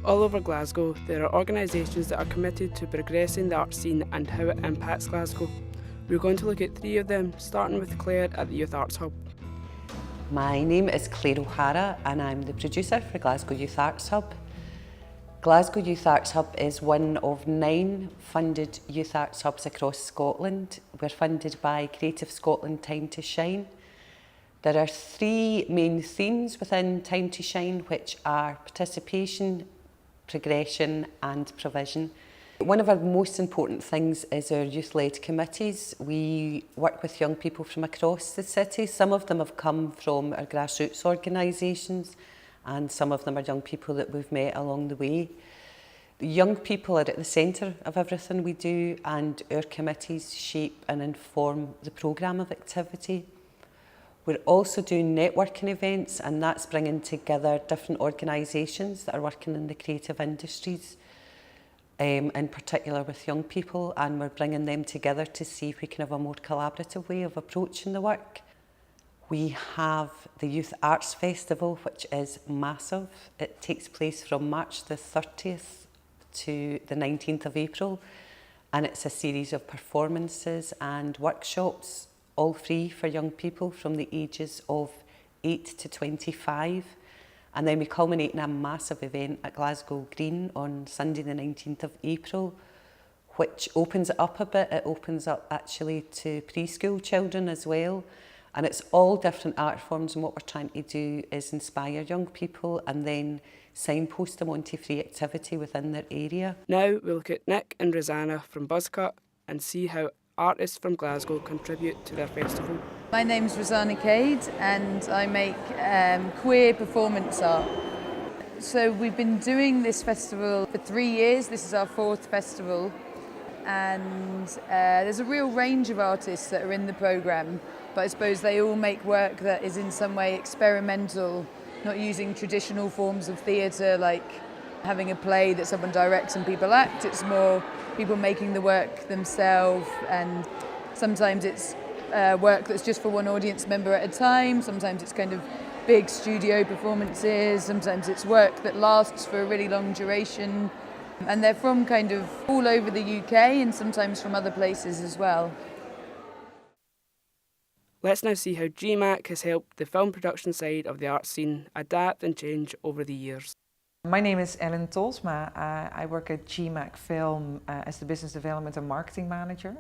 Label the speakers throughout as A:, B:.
A: All over Glasgow, there are organisations that are committed to progressing the arts scene and how it impacts Glasgow. We're going to look at 3 of them, starting with Claire at the Youth Arts Hub.
B: My name is Claire O'Hara and I'm the producer for Glasgow Youth Arts Hub. Glasgow Youth Arts Hub is one of 9 funded youth arts hubs across Scotland. We're funded by Creative Scotland Time to Shine. There are 3 main themes within Time to Shine, which are participation, progression and provision. One of our most important things is our youth-led committees. We work with young people from across the city. Some of them have come from our grassroots organisations and some of them are young people that we've met along the way. The young people are at the centre of everything we do and our committees shape and inform the programme of activity. We're also doing networking events and that's bringing together different organisations that are working in the creative industries, in particular with young people, and we're bringing them together to see if we can have a more collaborative way of approaching the work. We have the Youth Arts Festival, which is massive. It takes place from March the 30th to the 19th of April, and it's a series of performances and workshops, all free for young people from the ages of 8 to 25. And then we culminate in a massive event at Glasgow Green on Sunday the 19th of April, which opens it up a bit. It opens up actually to preschool children as well. And it's all different art forms, and what we're trying to do is inspire young people and then signpost them onto free activity within their area.
A: Now we'll look at Nick and Rosanna from Buzzcut and see how artists from Glasgow contribute to their festival.
C: My name's Rosanna Cade and I make queer performance art. So we've been doing this festival for 3 years. This is our 4th festival, and there's a real range of artists that are in the programme, but I suppose they all make work that is in some way experimental, not using traditional forms of theatre like having a play that someone directs and people act. It's more people making the work themselves, and sometimes it's work that's just for one audience member at a time, sometimes it's kind of big studio performances, sometimes it's work that lasts for a really long duration, and they're from kind of all over the UK and sometimes from other places as well.
A: Let's now see how GMAC has helped the film production side of the art scene adapt and change over the years.
D: My name is Ellen Tolsma. I work at GMAC Film as the Business Development and Marketing Manager.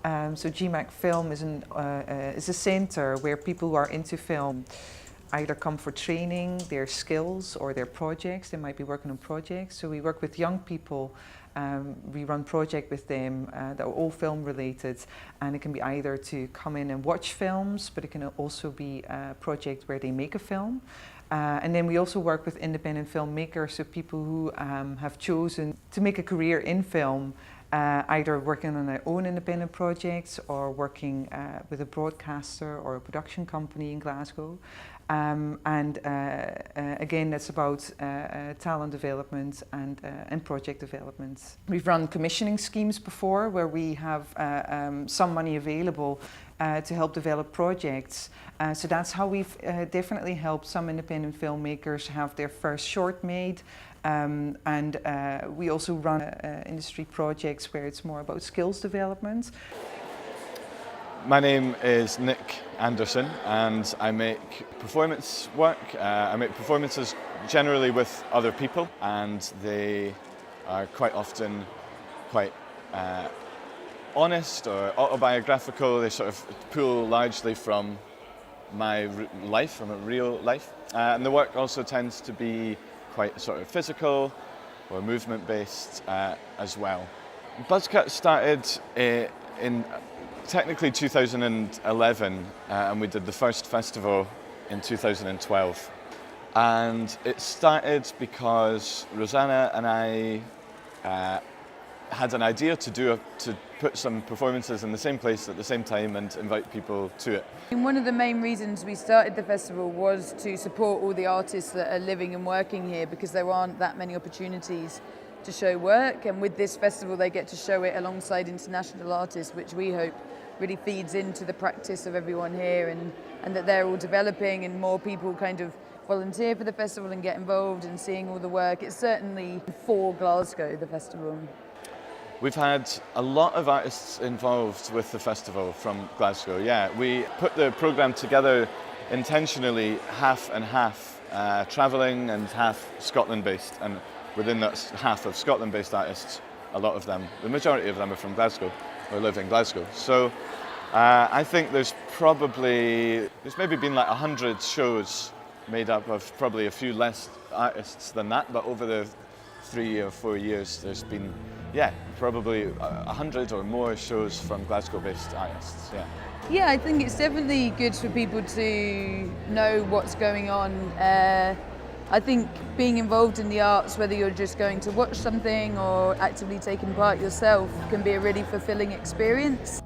D: So GMAC Film is a centre where people who are into film either come for training, their skills or their projects. They might be working on projects. So we work with young people. We run projects with them that are all film related, and it can be either to come in and watch films, but it can also be a project where they make a film. And then we also work with independent filmmakers, so people who have chosen to make a career in film, either working on their own independent projects or working with a broadcaster or a production company in Glasgow. Again, that's about talent development and project development. We've run commissioning schemes before where we have some money available to help develop projects. So that's how we've definitely helped some independent filmmakers have their first short made. We also run industry projects where it's more about skills development.
E: My name is Nick Anderson and I make performance work. I make performances generally with other people, and they are quite often quite honest or autobiographical. They sort of pull largely from my life, from a real life. And the work also tends to be quite sort of physical or movement based as well. Buzzcut started in technically 2011, and we did the first festival in 2012. And it started because Rosanna and I had an idea to put some performances in the same place at the same time and invite people to it.
C: And one of the main reasons we started the festival was to support all the artists that are living and working here, because there aren't that many opportunities to show work, and with this festival they get to show it alongside international artists, which we hope really feeds into the practice of everyone here, and that they're all developing and more people kind of volunteer for the festival and get involved and seeing all the work. It's certainly for Glasgow, the festival.
E: We've had a lot of artists involved with the festival from Glasgow, yeah. We put the programme together intentionally half and half, travelling and half Scotland-based, and within that half of Scotland-based artists, a lot of them, the majority of them are from Glasgow or live in Glasgow. So I think there's maybe been like 100 shows made up of probably a few less artists than that, but over the 3 or 4 years there's been, yeah, probably 100 or more shows from Glasgow-based artists, yeah.
C: Yeah, I think it's definitely good for people to know what's going on. I think being involved in the arts, whether you're just going to watch something or actively taking part yourself, can be a really fulfilling experience.